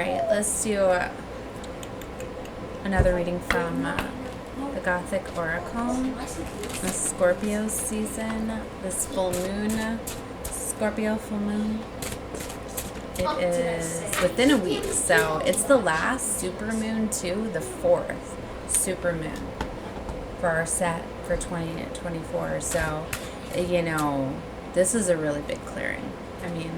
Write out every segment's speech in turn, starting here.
right, let's do another reading from the Gothic Oracle. The Scorpio season, this full moon, Scorpio full moon. It is within a week, so it's the last super moon too, the 4th super moon for our set for 2024. So, you know, this is a really big clearing. I mean,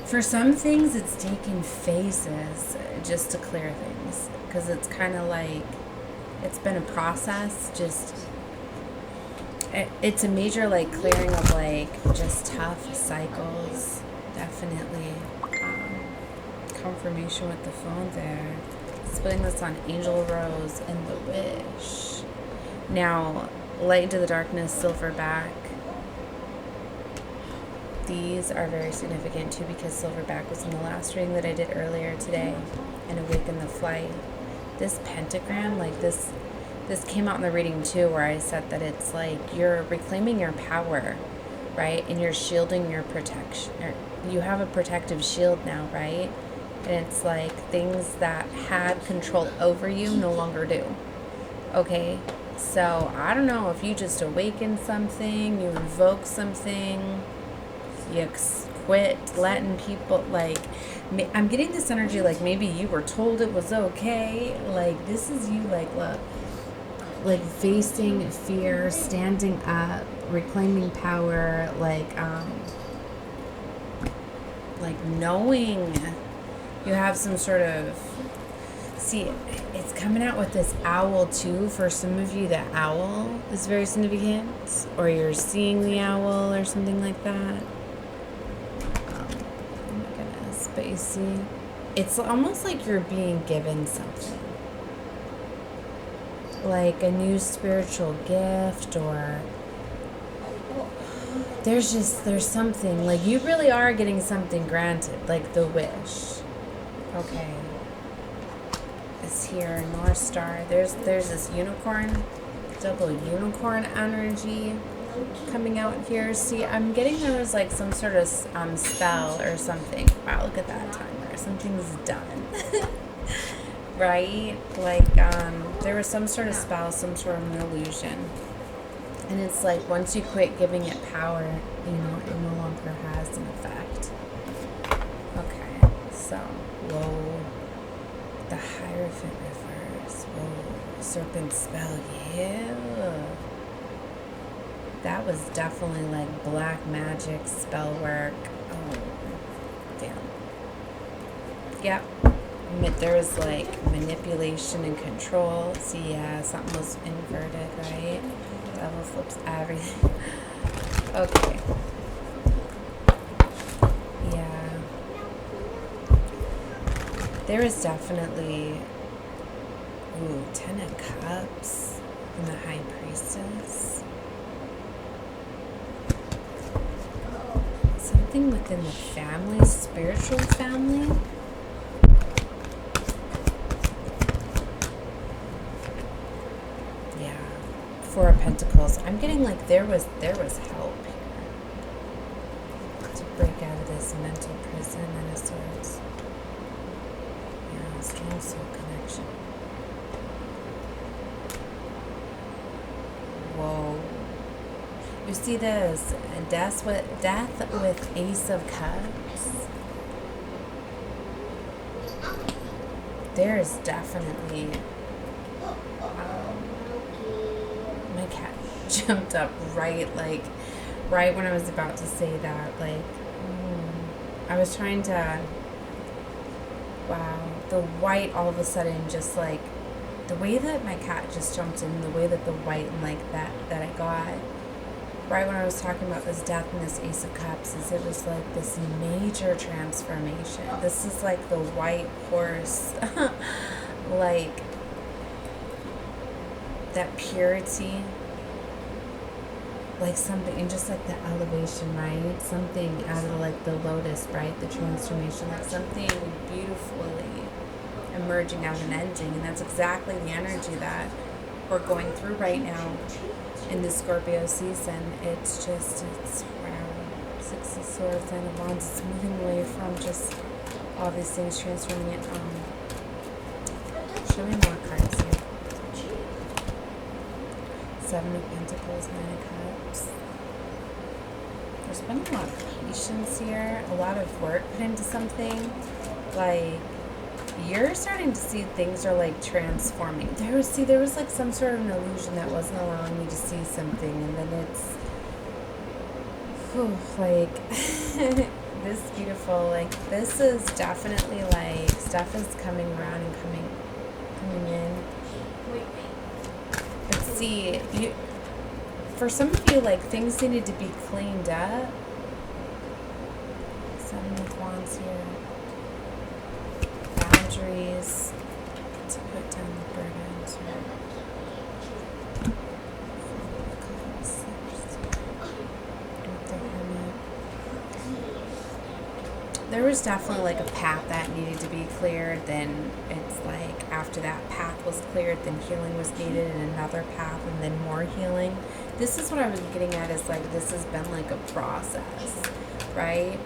for some things, it's taken phases just to clear things, because it's kind of like, it's been a process. Just, it's a major like clearing of like just tough cycles. Definitely confirmation with the phone there. Splitting this on Angel Rose and the Wish. Now, Light into the Darkness, Silverback. These are very significant too, because Silverback was in the last reading that I did earlier today, and Awaken the Flight. This pentagram, like this came out in the reading too, where I said that it's like you're reclaiming your power, right? And you're shielding your protection. You have a protective shield now, right? And it's like things that had control over you no longer do. Okay? So I don't know if you just awaken something, you invoke something, you quit letting people, like, I'm getting this energy like maybe you were told it was okay. Like, this is you, like, look, like facing fear, standing up, reclaiming power, like knowing you have some sort of, see, it's coming out with this owl too. For some of you, the owl is very significant, or you're seeing the owl or something like that. Oh my goodness, but you see, it's almost like you're being given something, like a new spiritual gift, or there's something, like you really are getting something granted, like the Wish. Okay. It's here, North Star. There's this unicorn, double unicorn energy coming out here. See, I'm getting there was like some sort of spell or something. Wow, look at that timer. Something's done. Right? Like, there was some sort of spell, some sort of an illusion. And it's like, once you quit giving it power, you know, it no longer has an effect. Okay, so, whoa. The Hierophant reverse. Whoa. Serpent spell, yeah. That was definitely like black magic spell work. Oh, damn. Yep. There was like manipulation and control. See, yeah, something was inverted, right? Devil flips everything. Okay. Yeah. There is definitely, ooh, 10 of Cups and the High Priestess. Something within the family, spiritual family. Four of Pentacles. I'm getting like there was help here to break out of this mental prison and of sorts. Yeah, strong soul connection. Whoa. You see this death with Ace of Cups. There is definitely my cat jumped up right when I was about to say that. Like, I was trying to, wow, the white all of a sudden, just like the way that my cat just jumped in, the way that the white and like that I got right when I was talking about this death and this Ace of Cups, is it was like this major transformation. This is like the white horse, like that purity, like something, and just like the elevation, right? Something out of like the lotus, right? The transformation, like something beautifully emerging out and ending. And that's exactly the energy that we're going through right now in the Scorpio season. It's just, it's wow. Six of Swords, Nine of Wands. It's moving away from just all these things transforming it. Show me more cards here. 7 of Pentacles, 9 of Cups. There's been a lot of patience here, a lot of work put into something. Like, you're starting to see things are like transforming. There was like some sort of an illusion that wasn't allowing me to see something, and then it's like this beautiful, like this is definitely like stuff is coming around and coming in. But see, for some of you, like things needed to be cleaned up. 7 of Wands here. Boundaries to put down the burdens. There was definitely like a path that needed to be cleared. Then it's like after that path was cleared, then healing was needed, and another path, and then more healing. This is what I was getting at, is like this has been like a process, right?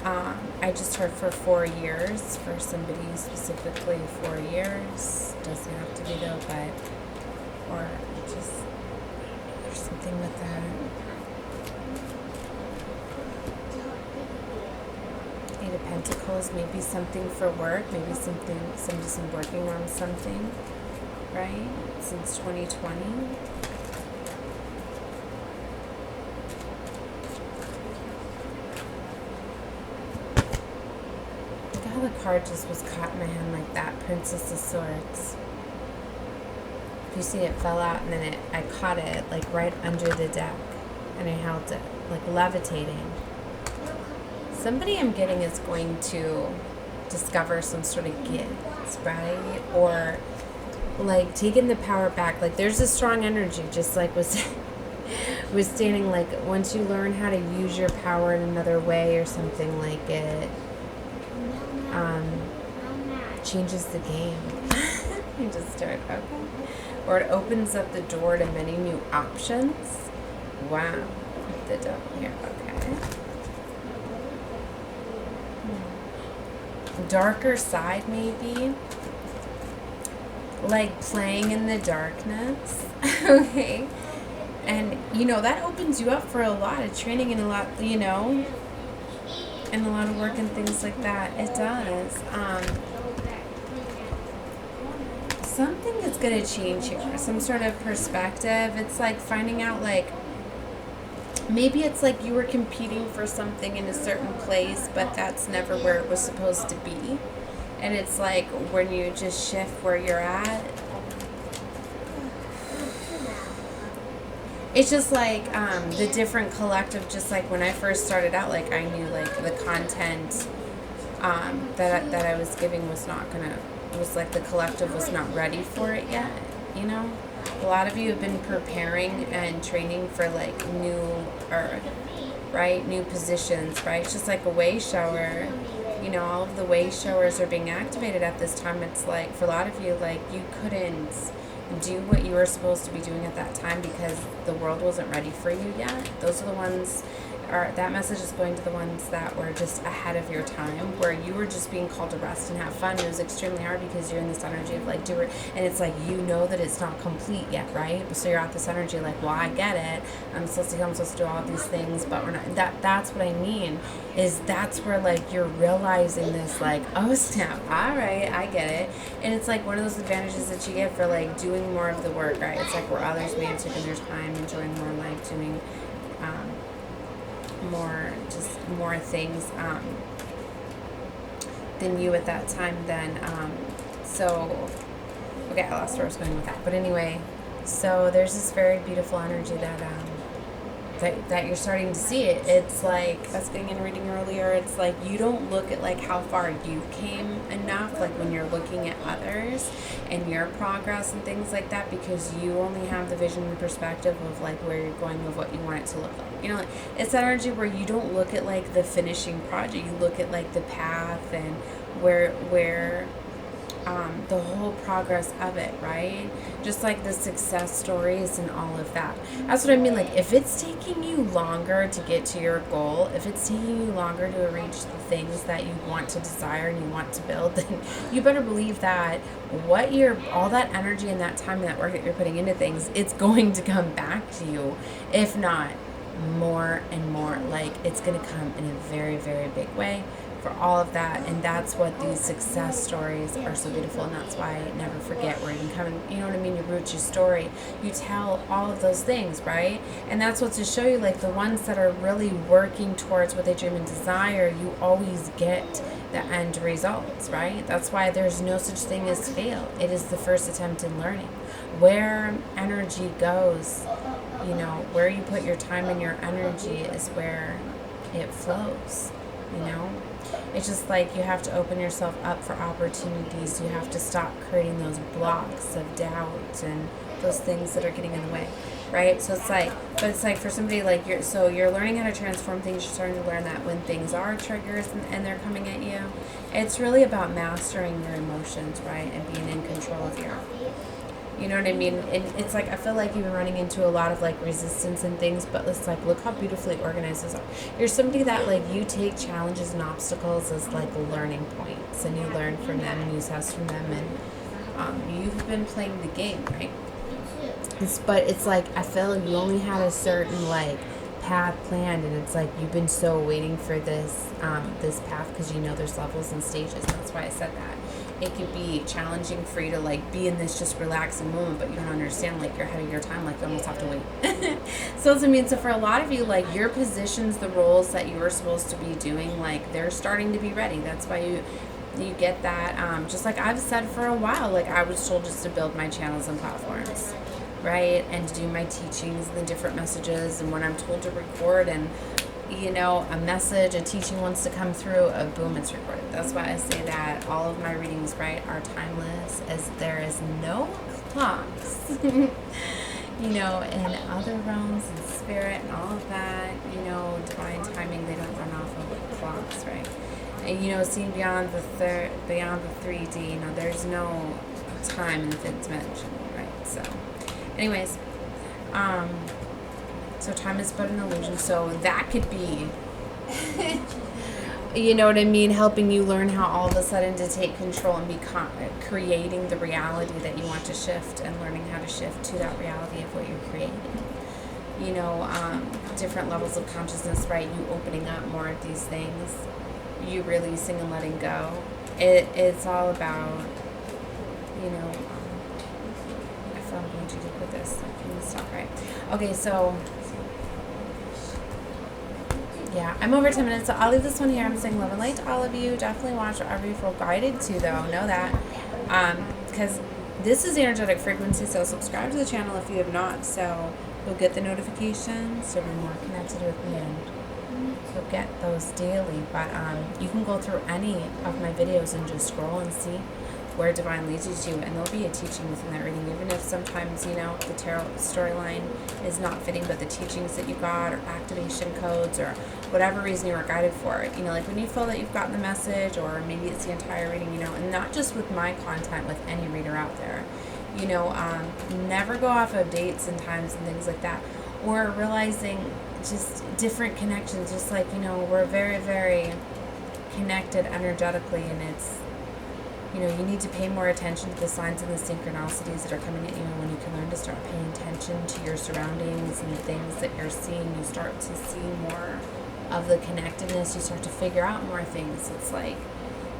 I just heard for 4 years, for somebody specifically 4 years. Doesn't have to be though, but, or just, there's something with that. 8 of Pentacles, maybe something for work, maybe somebody's been working on something, right? Since 2020. The card just was caught in my hand like that. Princess of Swords. If you see, it fell out, and then I caught it like right under the deck, and I held it like levitating. Somebody I'm getting is going to discover some sort of gift, right? Or like taking the power back. Like there's a strong energy, just like was standing, like once you learn how to use your power in another way or something, like it changes the game. You just start, okay. Or it opens up the door to many new options. Wow. The devil here, okay. Darker side, maybe. Like playing in the darkness. Okay. And, you know, that opens you up for a lot of training and a lot, you know, and a lot of work and things like that. It does. Something is going to change here. Some sort of perspective. It's like finding out, like, maybe it's like you were competing for something in a certain place, but that's never where it was supposed to be. And it's like when you just shift where you're at, it's just like the different collective, just like when I first started out, like I knew like the content that I was giving was not gonna, it was like the collective was not ready for it yet, you know? A lot of you have been preparing and training for like new earth, right? New positions, right? It's just like a way shower. You know, all of the way showers are being activated at this time. It's like for a lot of you, like you couldn't do what you were supposed to be doing at that time because the world wasn't ready for you yet. Those are the ones, that message is going to the ones that were just ahead of your time, where you were just being called to rest and have fun. It was extremely hard because you're in this energy of like doer, and it's like, you know that it's not complete yet, right? So you're at this energy like, well, I get it, I'm supposed to come, I'm supposed to do all these things, but we're not. That's what I mean, is that's where like you're realizing this, like, oh snap, all right, I get it. And it's like one of those advantages that you get for like doing more of the work, right? It's like where others may have taken their time, enjoying more life, doing more things than you at that time. Then so okay, I lost where I was going with that, but anyway, so there's this very beautiful energy that you're starting to see. It's like, I was getting in reading earlier, it's like you don't look at like how far you came enough, like when you're looking at others and your progress and things like that, because you only have the vision and perspective of like where you're going, of what you want it to look like. You know, like, it's that energy where you don't look at like the finishing project, you look at like the path and where the whole progress of it, right? Just like the success stories and all of that. That's what I mean. Like, if it's taking you longer to get to your goal, if it's taking you longer to reach the things that you want to desire and you want to build, then you better believe that all that energy and that time and that work that you're putting into things, it's going to come back to you. If not more and more, like, it's going to come in a very, very big way for all of that. And that's what these success stories are so beautiful, and that's why I never forget where you can come and, you know what I mean, you root your story, you tell all of those things, right? And that's what to show you, like, the ones that are really working towards what they dream and desire, you always get the end results, right? That's why there's no such thing as fail. It is the first attempt in learning. Where energy goes, you know, where you put your time and your energy is where it flows, you know? It's just like you have to open yourself up for opportunities. You have to stop creating those blocks of doubt and those things that are getting in the way, right? So it's like, but it's like for somebody like you're learning how to transform things. You're starting to learn that when things are triggers and they're coming at you, it's really about mastering your emotions, right? And being in control of your, you know what I mean? And it's like, I feel like you've been running into a lot of like resistance and things, but it's like, look how beautifully organized those are. You're somebody that like, you take challenges and obstacles as like learning points, and you learn from them and you test from them, and you've been playing the game, right? But it's like, I feel like you only had a certain like path planned, and it's like you've been so waiting for this this path because you know there's levels and stages. And that's why I said that. It could be challenging for you to like be in this just relaxing moment, but you don't understand, like, you're ahead of your time, like you almost have to wait. So it's, I mean, so for a lot of you, like, your positions, the roles that you were supposed to be doing, like, they're starting to be ready. That's why you get that. Just like I've said for a while, like, I was told just to build my channels and platforms, right, and to do my teachings and the different messages, and when I'm told to record and, you know, a message, a teaching wants to come through, boom, it's recorded. That's why I say that all of my readings, right, are timeless, as there is no clocks, you know, in other realms and spirit and all of that, you know, divine timing, they don't run off of clocks, right? And, you know, seeing beyond the 3D, you know, there's no time in the fifth dimension, right? So, anyways, so time is but an illusion. So that could be, you know what I mean, helping you learn how all of a sudden to take control and be creating the reality that you want to shift, and learning how to shift to that reality of what you're creating. You know, different levels of consciousness, right? You opening up more of these things, you releasing and letting go. It's all about, you know, I feel I'm going too deep with this. I'm going to stop, right? Okay, so yeah, I'm over 10 minutes, so I'll leave this one here. I'm saying love and light to all of you. Definitely watch whatever you feel guided to, though. Know that. Because this is the energetic frequency, so subscribe to the channel if you have not, so you'll get the notifications to be more connected with me, and you'll get those daily. But you can go through any of my videos and just scroll and see where divine leads you to, and there'll be a teaching within that reading, even if sometimes, you know, the tarot storyline is not fitting, but the teachings that you got, or activation codes, or whatever reason you were guided for it, you know, like when you feel that you've gotten the message, or maybe it's the entire reading, you know, and not just with my content, with any reader out there, you know, never go off of dates and times and things like that, or realizing just different connections, just like, you know, we're very, very connected energetically, and it's, you know, you need to pay more attention to the signs and the synchronicities that are coming at you. And when you can learn to start paying attention to your surroundings and the things that you're seeing, you start to see more of the connectedness. You start to figure out more things. It's like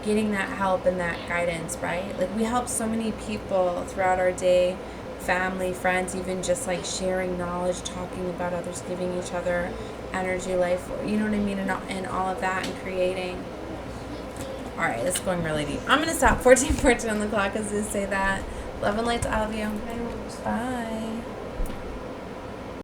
getting that help and that guidance, right? Like, we help so many people throughout our day, family, friends, even just like sharing knowledge, talking about others, giving each other energy, life, you know what I mean, and all of that, and creating. All right, it's going really deep. I'm going to stop. 14:14 on the clock, as they say that. Love and light to all of you. Bye.